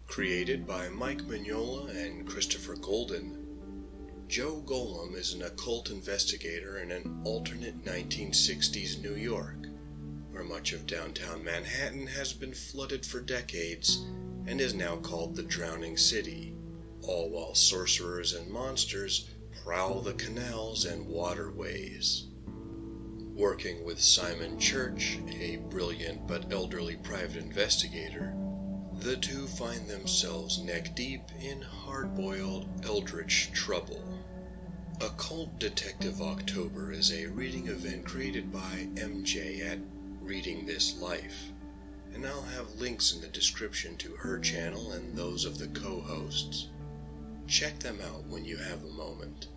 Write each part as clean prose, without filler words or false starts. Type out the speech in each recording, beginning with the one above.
Created by Mike Mignola and Christopher Golden, Joe Golem is an occult investigator in an alternate 1960s New York, where much of downtown Manhattan has been flooded for decades and is now called the Drowning City, all while sorcerers and monsters prowl the canals and waterways. Working with Simon Church, a brilliant but elderly private investigator, the two find themselves neck-deep in hard-boiled eldritch trouble. Occult Detective October is a reading event created by MJ at Reading This Life, and I'll have links in the description to her channel and those of the co-hosts. Check them out when you have a moment.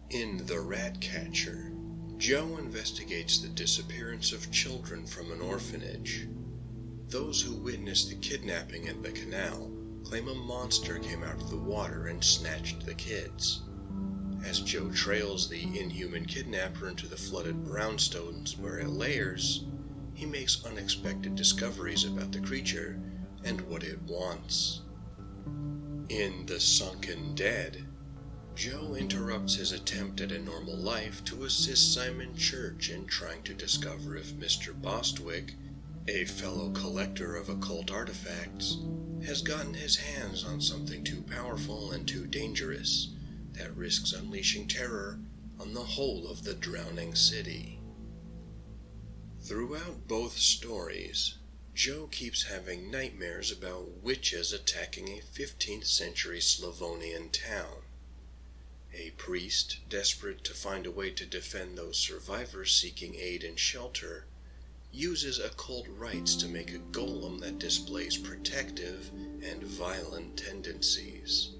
In The Ratcatcher, Joe investigates the disappearance of children from an orphanage. Those who witnessed the kidnapping at the canal claim a monster came out of the water and snatched the kids. As Joe trails the inhuman kidnapper into the flooded brownstones where it lairs, he makes unexpected discoveries about the creature and what it wants. In The Sunken Dead, Joe interrupts his attempt at a normal life to assist Simon Church in trying to discover if Mr. Bostwick, a fellow collector of occult artifacts, has gotten his hands on something too powerful and too dangerous that risks unleashing terror on the whole of the drowning city. Throughout both stories, Joe keeps having nightmares about witches attacking a 15th century Slavonian town. A priest, desperate to find a way to defend those survivors seeking aid and shelter, uses occult rites to make a golem that displays protective and violent tendencies.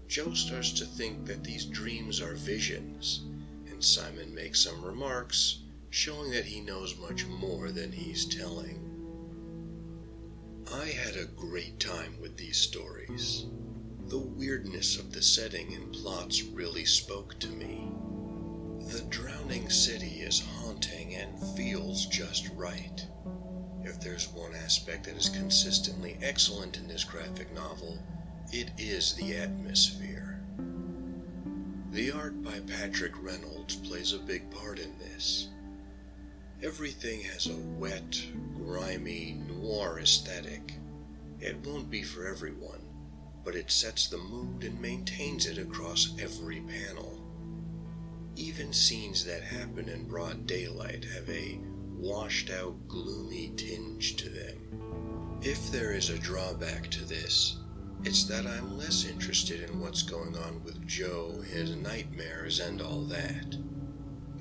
Joe starts to think that these dreams are visions, and Simon makes some remarks showing that he knows much more than he's telling. I had a great time with these stories. The weirdness of the setting and plots really spoke to me. The drowning city is haunting and feels just right. If there's one aspect that is consistently excellent in this graphic novel, it is the atmosphere. The art by Patrick Reynolds plays a big part in this. Everything has a wet, grimy, noir aesthetic. It won't be for everyone, but it sets the mood and maintains it across every panel. Even scenes that happen in broad daylight have a washed-out, gloomy tinge to them. If there is a drawback to this, it's that I'm less interested in what's going on with Joe, his nightmares, and all that.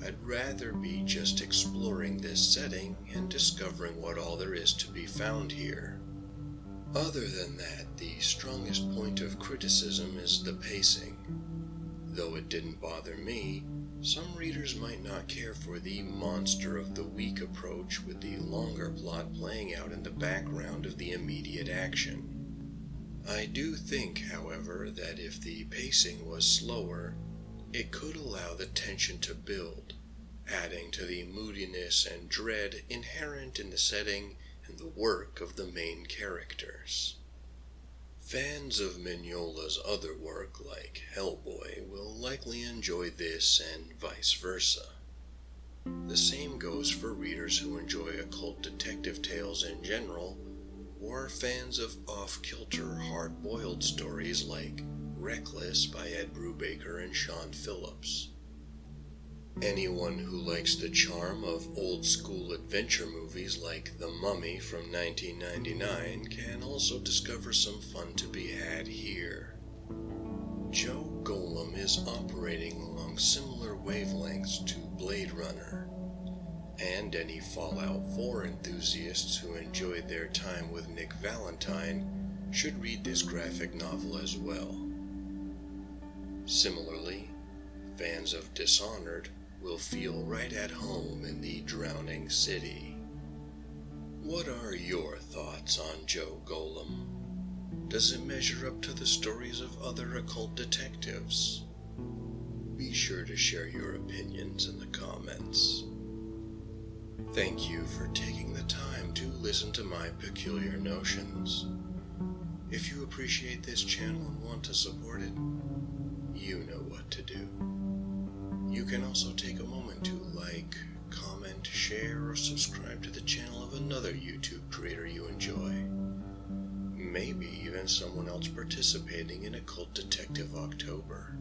I'd rather be just exploring this setting and discovering what all there is to be found here. Other than that, the strongest point of criticism is the pacing. Though it didn't bother me, some readers might not care for the monster of the week approach with the longer plot playing out in the background of the immediate action. I do think, however, that if the pacing was slower, it could allow the tension to build, adding to the moodiness and dread inherent in the setting and the work of the main characters. Fans of Mignola's other work, like Hellboy, will likely enjoy this and vice versa. The same goes for readers who enjoy occult detective tales in general, or are fans of off-kilter, hard-boiled stories like Reckless by Ed Brubaker and Sean Phillips. Anyone who likes the charm of old-school adventure movies like The Mummy from 1999 can also discover some fun to be had here. Joe Golem is operating along similar wavelengths to Blade Runner, and any Fallout 4 enthusiasts who enjoyed their time with Nick Valentine should read this graphic novel as well. Similarly, fans of Dishonored will feel right at home in the drowning city. What are your thoughts on Joe Golem? Does it measure up to the stories of other occult detectives? Be sure to share your opinions in the comments. Thank you for taking the time to listen to my peculiar notions. If you appreciate this channel and want to support it, you know what to do. You can also take a moment to like, comment, share, or subscribe to the channel of another YouTube creator you enjoy. Maybe even someone else participating in Occult Detective October.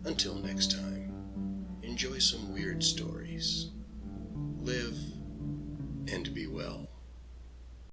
Until next time, enjoy some weird stories. Live and be well.